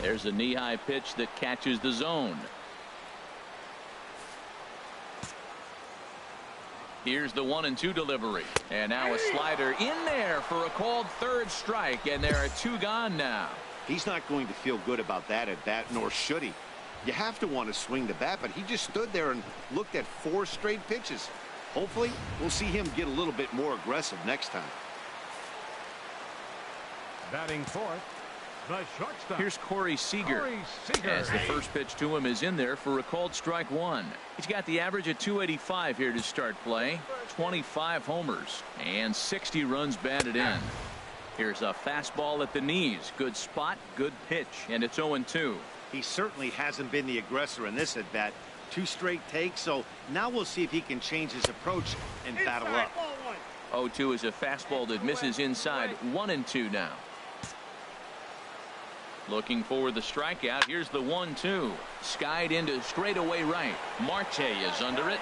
There's a knee-high pitch that catches the zone. Here's the 1-2 delivery. And now a slider in there for a called third strike, and there are 2 gone now. He's not going to feel good about that at bat, nor should he. You have to want to swing the bat, but he just stood there and looked at 4 straight pitches. Hopefully, we'll see him get a little bit more aggressive next time. Batting fourth, the shortstop. Here's Corey Seager. As the first pitch to him is in there for a called strike 1. He's got the average at 285 here to start play. 25 homers and 60 runs batted in. Here's a fastball at the knees. Good spot, good pitch, and it's 0-2. He certainly hasn't been the aggressor in this at bat. 2 straight takes, so now we'll see if he can change his approach and battle up. 0-2 is a fastball that misses inside. 1-2 now. Looking for the strikeout. Here's the 1-2. Skied into straightaway right. Marte is under it.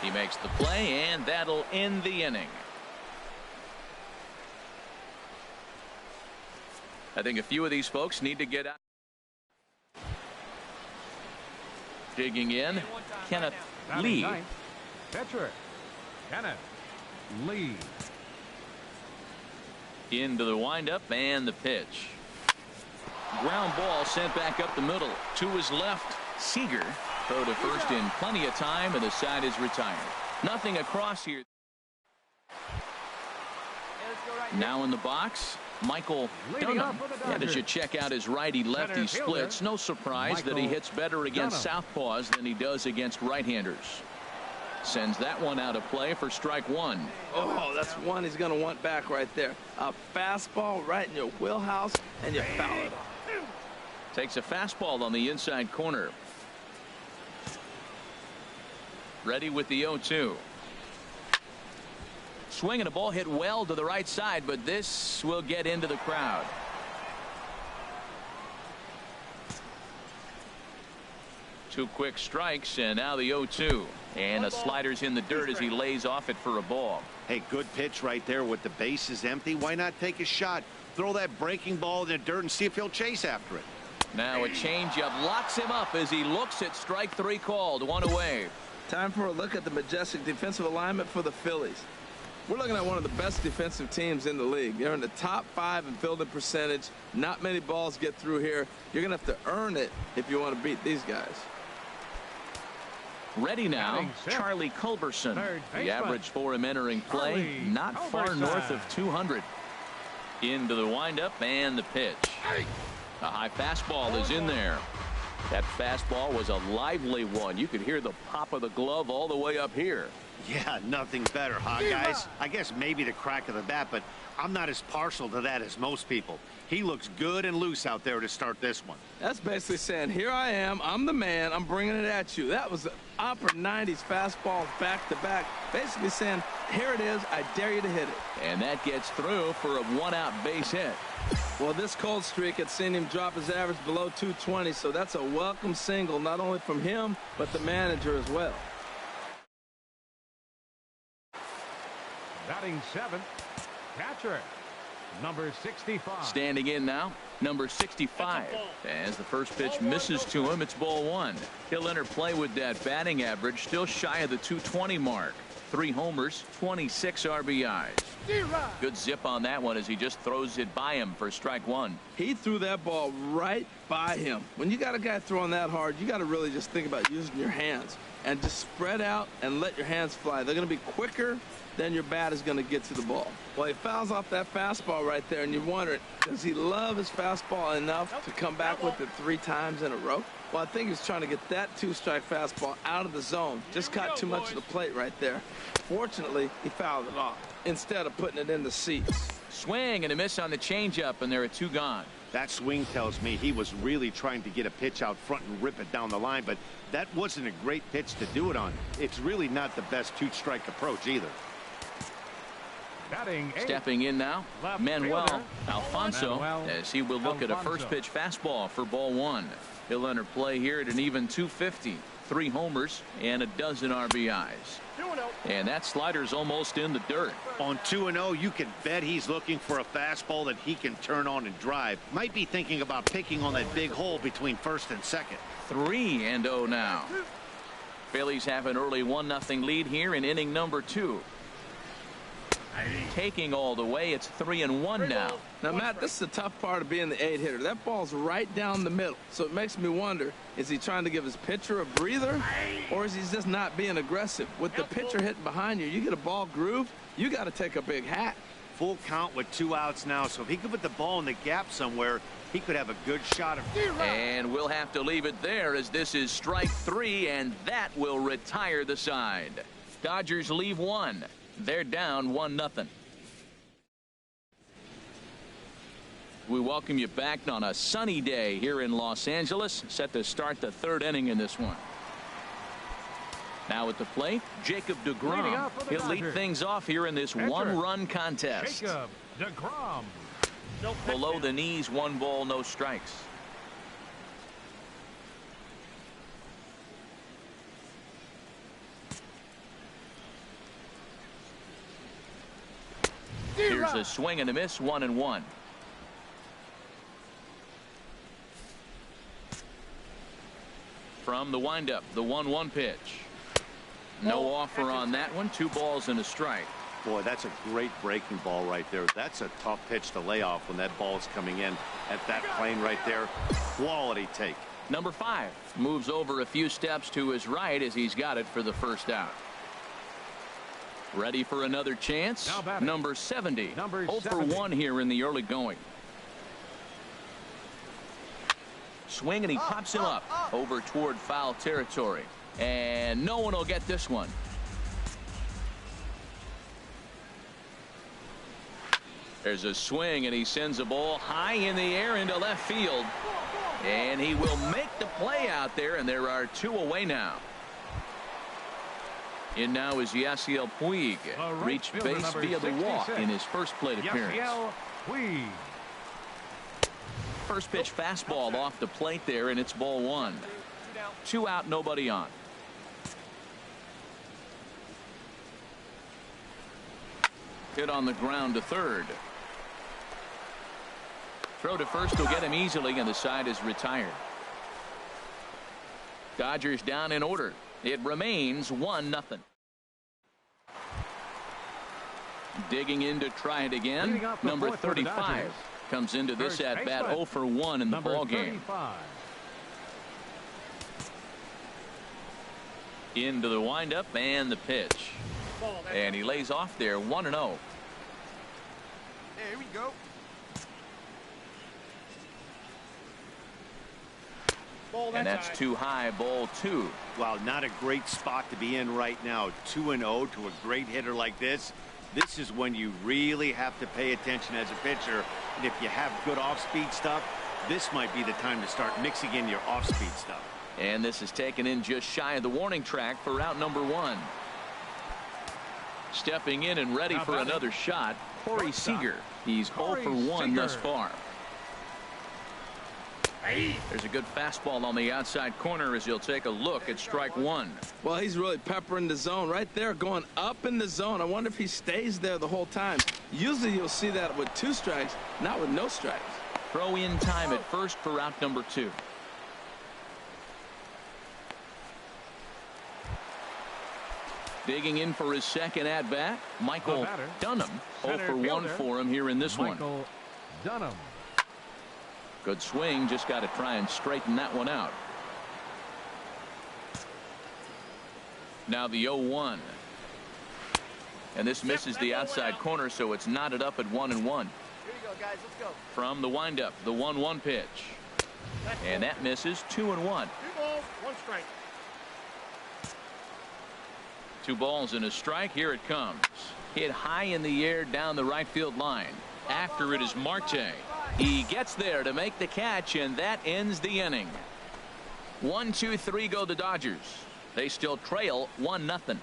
He makes the play, and that'll end the inning. I think a few of these folks need to get out. Digging in, Kenneth Lee. Pitcher, Kenneth Lee. Into the windup and the pitch. Ground ball sent back up the middle. To his left, Seager. Throw to first in plenty of time, and the side is retired. Nothing across here. Now in the box, Michael Dunham. And as you check out his righty-lefty splits, no surprise that he hits better against southpaws than he does against right-handers. Sends that one out of play for strike 1. Oh, that's one he's going to want back right there. A fastball right in your wheelhouse, and you foul it. Takes a fastball on the inside corner. Ready with the 0-2. Swinging a ball hit well to the right side, but this will get into the crowd. Two quick strikes, and now the 0-2. And a slider's in the dirt as he lays off it for a ball. Hey, good pitch right there with the bases empty. Why not take a shot? Throw that breaking ball in the dirt and see if he'll chase after it. Now a changeup locks him up as he looks at strike 3 called. 1 away. Time for a look at the majestic defensive alignment for the Phillies. We're looking at one of the best defensive teams in the league. They're in the top 5 in fielding percentage. Not many balls get through here. You're going to have to earn it if you want to beat these guys. Ready now, Charlie Culberson. The average for him entering play, not far north of 200. Into the windup and the pitch. A high fastball is in there. That fastball was a lively one. You could hear the pop of the glove all the way up here. Yeah, nothing better, huh, guys? I guess maybe the crack of the bat, but I'm not as partial to that as most people. He looks good and loose out there to start this one. That's basically saying, here I am, I'm the man, I'm bringing it at you. That was an upper 90s fastball back-to-back, basically saying, here it is, I dare you to hit it. And that gets through for a 1-out base hit. Well, this cold streak had seen him drop his average below 220, so that's a welcome single, not only from him, but the manager as well. Batting 7th, catcher, number 65. Standing in now, number 65. As the first pitch misses to him, it's ball 1. He'll enter play with that batting average, still shy of the 220 mark. 3 homers, 26 RBIs. Good zip on that one as he just throws it by him for strike 1. He threw that ball right by him. When you got a guy throwing that hard, you got to really just think about using your hands and just spread out and let your hands fly. They're going to be quicker than your bat is going to get to the ball. Well, he fouls off that fastball right there, and you're wondering, does he love his fastball enough to come back with it 3 times in a row? Well, I think he's trying to get that 2-strike fastball out of the zone. Just caught too much of the plate right there. Fortunately, he fouled it off instead of putting it in the seats. Swing and a miss on the changeup, and there are 2 gone. That swing tells me he was really trying to get a pitch out front and rip it down the line, but that wasn't a great pitch to do it on. It's really not the best 2-strike approach either. Stepping in now, Manuel Alfonso, as he will look at a first pitch fastball for ball 1. He'll enter play here at an even 250. 3 homers and a dozen RBIs. And that slider's almost in the dirt. On 2-0, you can bet he's looking for a fastball that he can turn on and drive. Might be thinking about picking on that big hole between first and second. 3-0 now. Phillies have an early 1-0 lead here in inning number 2. Taking all the way, it's 3-1 now. Now, Matt, this is the tough part of being the 8-hitter. That ball's right down the middle. So it makes me wonder, is he trying to give his pitcher a breather, or is he just not being aggressive? With the pitcher hitting behind you, you get a ball groove, you got to take a big hack. Full count with 2 outs now, so if he could put the ball in the gap somewhere, he could have a good shot. And we'll have to leave it there as this is strike 3, and that will retire the side. Dodgers leave 1. They're down 1-0. We welcome you back on a sunny day here in Los Angeles, set to start the 3rd inning in this one. Now at the plate, Jacob deGrom. He'll lead things off here in this 1-run contest. Jacob deGrom. Below the knees, 1 ball, no strikes. Here's a swing and a miss, 1-1. From the windup, the 1-1 pitch. No offer on that one. 2 balls and a strike. Boy, that's a great breaking ball right there. That's a tough pitch to lay off when that ball's coming in at that plane right there. Quality take. Number 5 moves over a few steps to his right as he's got it for the first out. Ready for another chance. Number 70. 0 for 1 here in the early going. Swing, and he pops him up over toward foul territory. And no one will get this one. There's a swing, and he sends a ball high in the air into left field. And he will make the play out there, and there are 2 away now. In now is Yasiel Puig. Reached base via the walk in his first plate appearance. First pitch fastball off the plate there, and it's ball 1. 2 out, nobody on. Hit on the ground to third. Throw to first will get him easily, and the side is retired. Dodgers down in order. It remains 1-0. Digging in to try it again. Number 35 comes into this at bat 0 for 1 in the ball game. Into the windup and the pitch. And he lays off there 1-0. There we go. And that's too high, ball 2. Wow, not a great spot to be in right now. 2-0 to a great hitter like this. This is when you really have to pay attention as a pitcher. And if you have good off-speed stuff, this might be the time to start mixing in your off-speed stuff. And this is taken in just shy of the warning track for out number 1. Stepping in and ready for another shot, Corey Seager. He's 0 for 1 thus far. There's a good fastball on the outside corner as he'll take a look at strike 1. Well, he's really peppering the zone right there, going up in the zone. I wonder if he stays there the whole time. Usually you'll see that with 2 strikes, not with no strikes. Throw in time at first for out number 2. Digging in for his second at bat, Michael Dunham. 0 for 1 for him here in this one. Dunham. Good swing, just got to try and straighten that one out. Now the 0-1. And this misses the outside corner, so it's knotted up at 1-1. Here you go, guys. Let's go. From the windup, the 1-1 pitch. And that misses 2-1. 2 balls, 1 strike. 2 balls and a strike. Here it comes. Hit high in the air down the right field line. After it is Marte. He gets there to make the catch, and that ends the inning. 1-2-3 go the Dodgers. They still trail 1-0.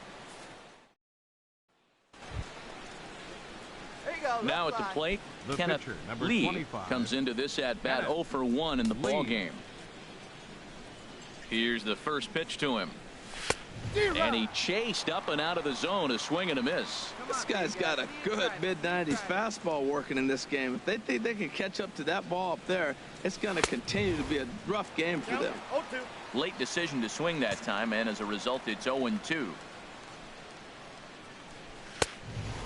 Now at the plate, Kenneth Lee comes into this at bat 0 for 1 in the ball game. Here's the first pitch to him. And he chased up and out of the zone, a swing and a miss. This guy's got a good mid-90s fastball working in this game. If they think they can catch up to that ball up there, it's going to continue to be a rough game for them. Late decision to swing that time, and as a result, it's 0-2.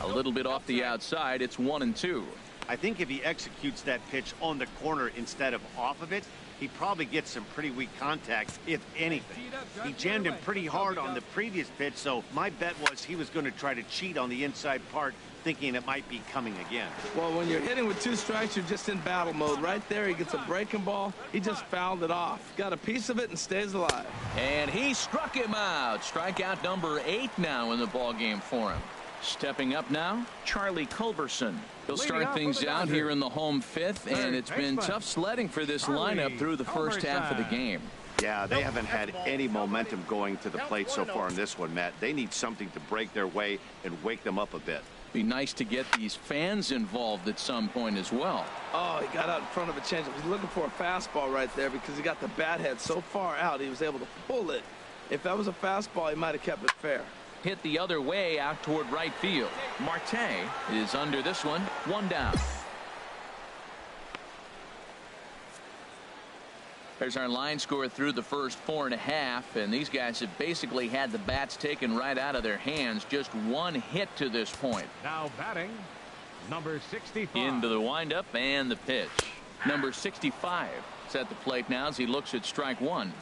A little bit off the outside, it's 1-2. I think if he executes that pitch on the corner instead of off of it, he probably gets some pretty weak contact, if anything. He jammed him pretty hard on the previous pitch, so my bet was he was going to try to cheat on the inside part, thinking it might be coming again. Well, when you're hitting with 2 strikes, you're just in battle mode. Right there, he gets a breaking ball. He just fouled it off. Got a piece of it and stays alive. And he struck him out. Strikeout number 8 now in the ball game for him. Stepping up now, Charlie Culberson. He'll start things out here in the home 5th, and it's been tough sledding for this lineup through the first half of the game. Yeah, they haven't had any momentum going to the plate so far in this one, Matt. They need something to break their way and wake them up a bit. Be nice to get these fans involved at some point as well. Oh, he got out in front of a changeup. He's looking for a fastball right there because he got the bat head so far out he was able to pull it. If that was a fastball, he might have kept it fair. Hit the other way out toward right field. Marte is under this one. 1 down. There's our line score through the first 4.5, and these guys have basically had the bats taken right out of their hands. Just 1 hit to this point. Now batting, number 65. Into the windup and the pitch. Number 65 is at the plate now as he looks at strike 1.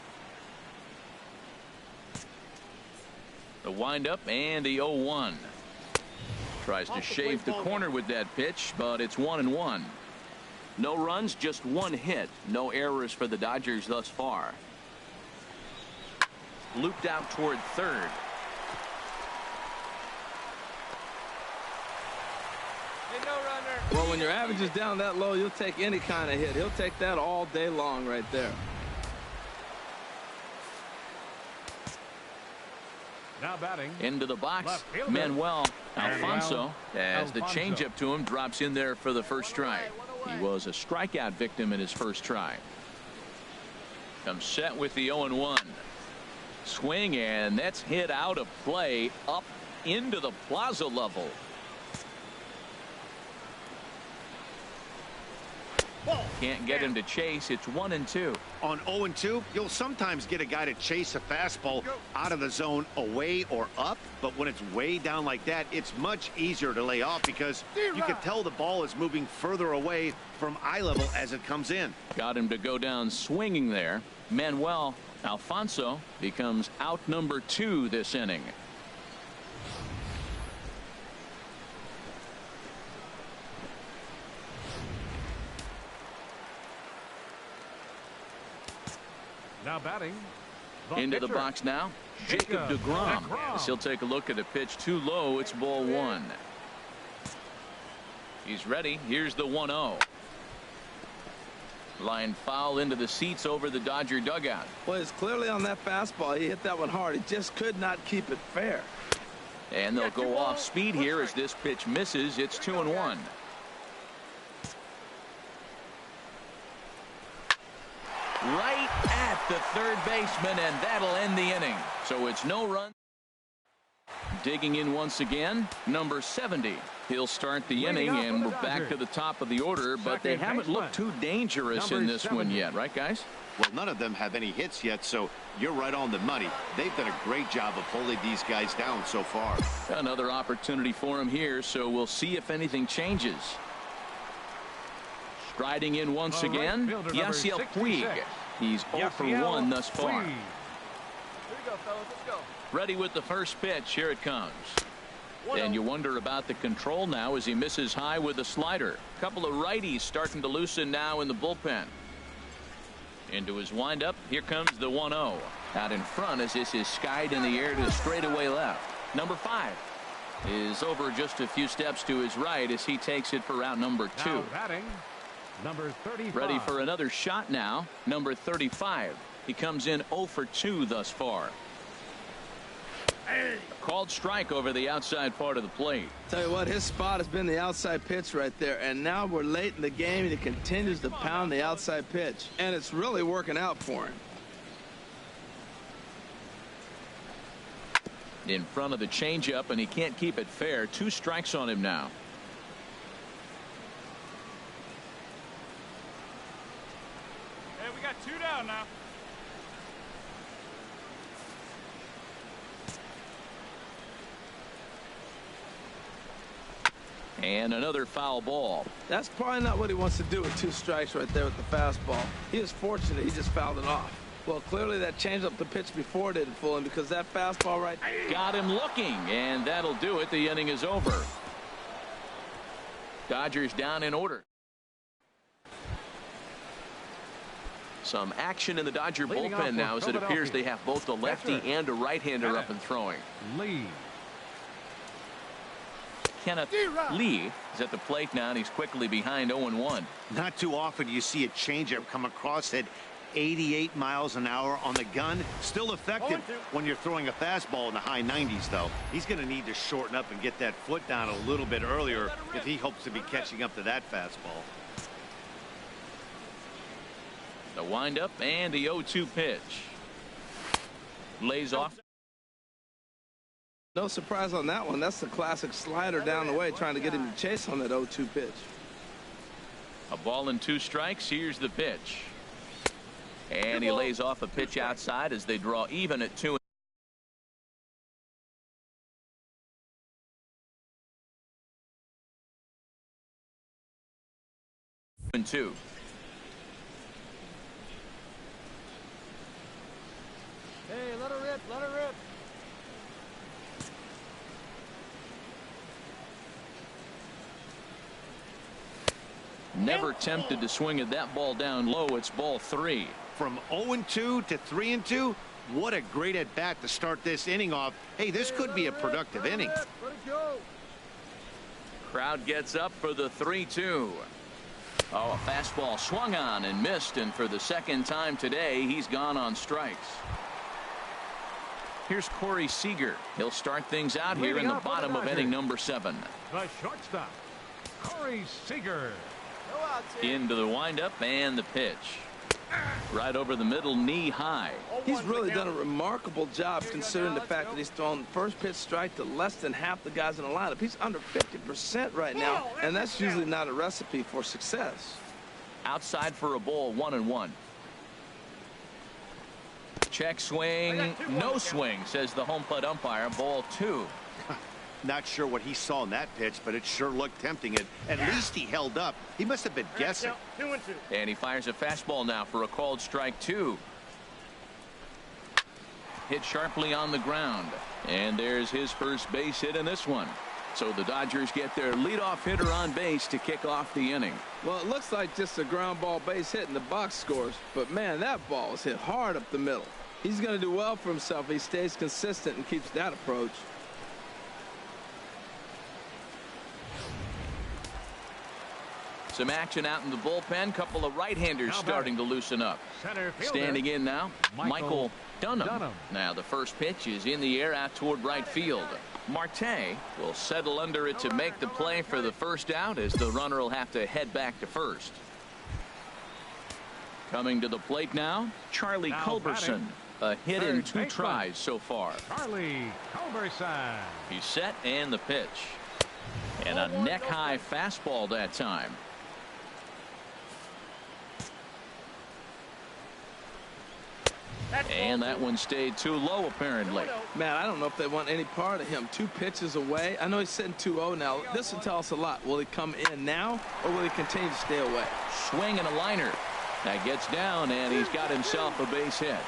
The windup and the 0-1. Tries to shave the corner with that pitch, but it's 1-1. No runs, just 1 hit. No errors for the Dodgers thus far. Looped out toward third. Well, when your average is down that low, you'll take any kind of hit. He'll take that all day long right there. Now batting. Into the box, Manuel Alfonso, as the changeup to him drops in there for the first strike. He was a strikeout victim in his first try. Comes set with the 0-1. Swing, and that's hit out of play up into the plaza level. Can't get him to chase. It's 1-2. On 0-2, you'll sometimes get a guy to chase a fastball out of the zone away or up, but when it's way down like that, it's much easier to lay off because you can tell the ball is moving further away from eye level as it comes in. Got him to go down swinging there. Manuel Alfonso becomes out number 2 this inning. Now batting. Into the box now, Jacob deGrom. As he'll take a look at a pitch too low. It's ball 1. He's ready. Here's the 1-0. Line foul into the seats over the Dodger dugout. Well, it's clearly on that fastball. He hit that one hard. He just could not keep it fair. And they'll go off speed here as this pitch misses. It's 2-1. Right at the third baseman, and that'll end the inning. So it's no run. Digging in once again, number 70. He'll start the inning, and we're back to the top of the order, but they haven't looked too dangerous in this one yet, right, guys? Well, none of them have any hits yet, so you're right on the money. They've done a great job of holding these guys down so far. Another opportunity for him here, so we'll see if anything changes. Striding in once again, Yasiel Puig. He's 0 for 1 thus far. Here we go, fellas. Let's go. Ready with the first pitch. Here it comes. And you wonder about the control now as he misses high with a slider. Couple of righties starting to loosen now in the bullpen. Into his windup. Here comes the 1-0. Out in front as this is skied in the air to straightaway left. Number 5 is over just a few steps to his right as he takes it for out number 2. Now batting, number 35. Ready for another shot now. Number 35. He comes in 0 for 2 thus far. Called strike over the outside part of the plate. Tell you what, his spot has been the outside pitch right there, and now we're late in the game and he continues to pound the outside pitch, and it's really working out for him. In front of the changeup, and he can't keep it fair. 2 strikes on him now. Hey, we got 2 down now. And another foul ball. That's probably not what he wants to do with 2 strikes right there with the fastball. He is fortunate he just fouled it off. Well, clearly that changeup the pitch before didn't fool him, because that fastball right got him looking, and that'll do it. The inning is over. Dodgers down in order. Some action in the Dodger bullpen now, as it appears they have both a lefty and a right-hander up and throwing. Lee. Kenneth Lee is at the plate now, and he's quickly behind 0-1. Not too often you see a changeup come across at 88 miles an hour on the gun. Still effective when you're throwing a fastball in the high 90s, though. He's going to need to shorten up and get that foot down a little bit earlier if he hopes to be catching up to that fastball. The windup and the 0-2 pitch. Lays off. No surprise on that one. That's the classic slider down the way, trying to get him to chase on that 0-2 pitch. A ball and 2 strikes. Here's the pitch. And he lays off a pitch outside as they draw even at 2-2. Hey, let her rip, let her rip. Never tempted to swing at that ball down low. It's ball 3. From 0-2 to 3-2, what a great at bat to start this inning off. Hey, this could be a productive inning. Let it go. Crowd gets up for the 3-2. Oh, a fastball swung on and missed, and for the second time today, he's gone on strikes. Here's Corey Seager. He'll start things out here in the bottom of inning number 7. The shortstop, Corey Seager. No outs here. Into the windup and the pitch. Right over the middle, knee high. He's really done a remarkable job considering the fact that he's thrown first pitch strike to less than half the guys in the lineup. He's under 50% right now, and that's usually not a recipe for success. Outside for a ball, 1-1. Check swing, no swing, says the home plate umpire. Ball 2. Not sure what he saw in that pitch, but it sure looked tempting. At least he held up. He must have been guessing. 2-2. And he fires a fastball now for a called strike 2. Hit sharply on the ground. And there's his first base hit in this one. So the Dodgers get their leadoff hitter on base to kick off the inning. Well, it looks like just a ground ball base hit in the box scores. But, man, that ball was hit hard up the middle. He's going to do well for himself if he stays consistent and keeps that approach. Some action out in the bullpen. Couple of right-handers starting to loosen up. Center fielder, Standing in now, Michael Dunham. Dunham. Now the first pitch is in the air out toward right field. Marte will settle under it to make the play for the first out, as the runner will have to head back to first. Coming to the plate now, Charlie Culberson. A hit in 2 tries so far. Charlie Culberson. He's set, and the pitch. And a neck-high fastball that time. And that one stayed too low, apparently. Man, I don't know if they want any part of him. 2 pitches away. I know he's sitting 2-0 now. This will tell us a lot. Will he come in now, or will he continue to stay away? Swing and a liner. That gets down, and he's got himself a base hit.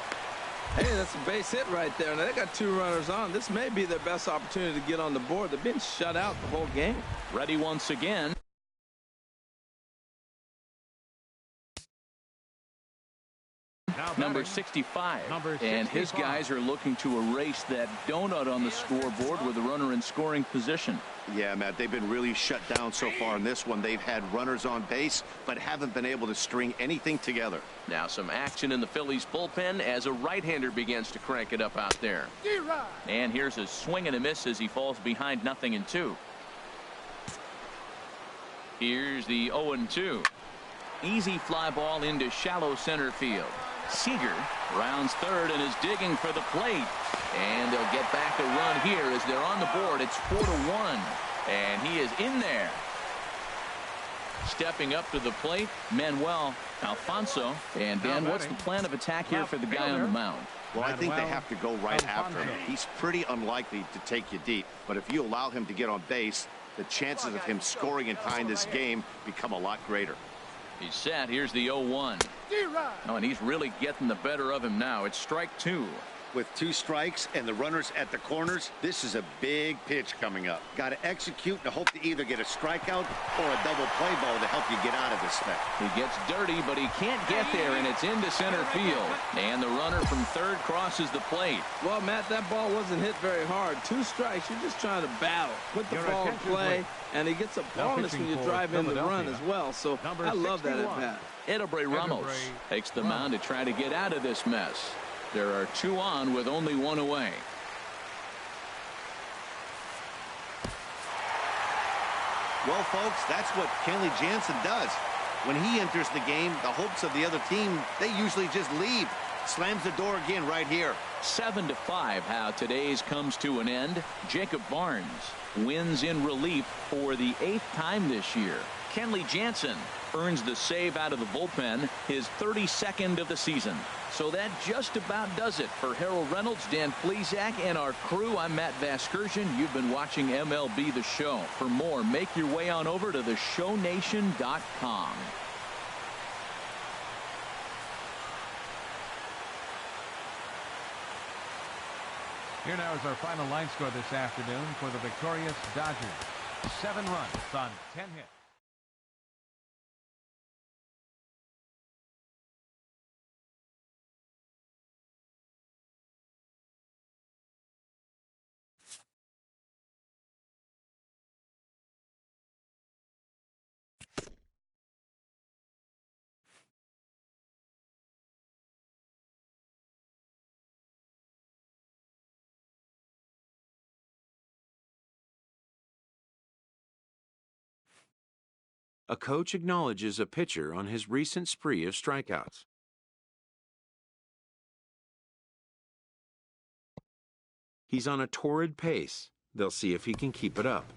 Hey, that's a base hit right there. Now, they got 2 runners on. This may be their best opportunity to get on the board. They've been shut out the whole game. Ready once again. Number 65. And his guys are looking to erase that donut on the scoreboard with a runner in scoring position. Yeah, Matt, they've been really shut down so far in this one. They've had runners on base, but haven't been able to string anything together. Now some action in the Phillies bullpen as a right-hander begins to crank it up out there. And here's a swing and a miss as he falls behind 0-2. Here's the 0-2. Easy fly ball into shallow center field. Seager rounds third and is digging for the plate. And they'll get back a run here as they're on the board. It's 4-1. And he is in there. Stepping up to the plate, Manuel Alfonso. And Dan, what's the plan of attack here for the guy on the mound? Well, I think they have to go right after him. He's pretty unlikely to take you deep, but if you allow him to get on base, the chances of him scoring and tying this game become a lot greater. He's set. Here's the 0-1. Oh, and he's really getting the better of him now. It's strike 2. With 2 strikes and the runners at the corners, this is a big pitch coming up. Got to execute and hope to either get a strikeout or a double play ball to help you get out of this thing. He gets dirty, but he can't get there, and it's into center field. And the runner from third crosses the plate. Well, Matt, that ball wasn't hit very hard. 2 strikes. You're just trying to battle. Put the ball in play, and he gets a bonus when you drive in the run as well. So I love that at bat. Edelbray Ramos takes the mound to try to get out of this mess. There are 2 on with only 1 away. Well, folks, that's what Kenley Jansen does. When he enters the game, the hopes of the other team, they usually just leave. Slams the door again right here. 7-5, how today's comes to an end. Jacob Barnes wins in relief for the 8th time this year. Kenley Jansen earns the save out of the bullpen, his 32nd of the season. So that just about does it for Harold Reynolds, Dan Plesac, and our crew. I'm Matt Vasgersian. You've been watching MLB The Show. For more, make your way on over to theshownation.com. Here now is our final line score this afternoon for the victorious Dodgers. 7 runs on 10 hits. A coach acknowledges a pitcher on his recent spree of strikeouts. He's on a torrid pace. They'll see if he can keep it up.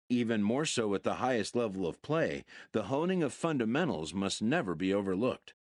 Even more so at the highest level of play, the honing of fundamentals must never be overlooked.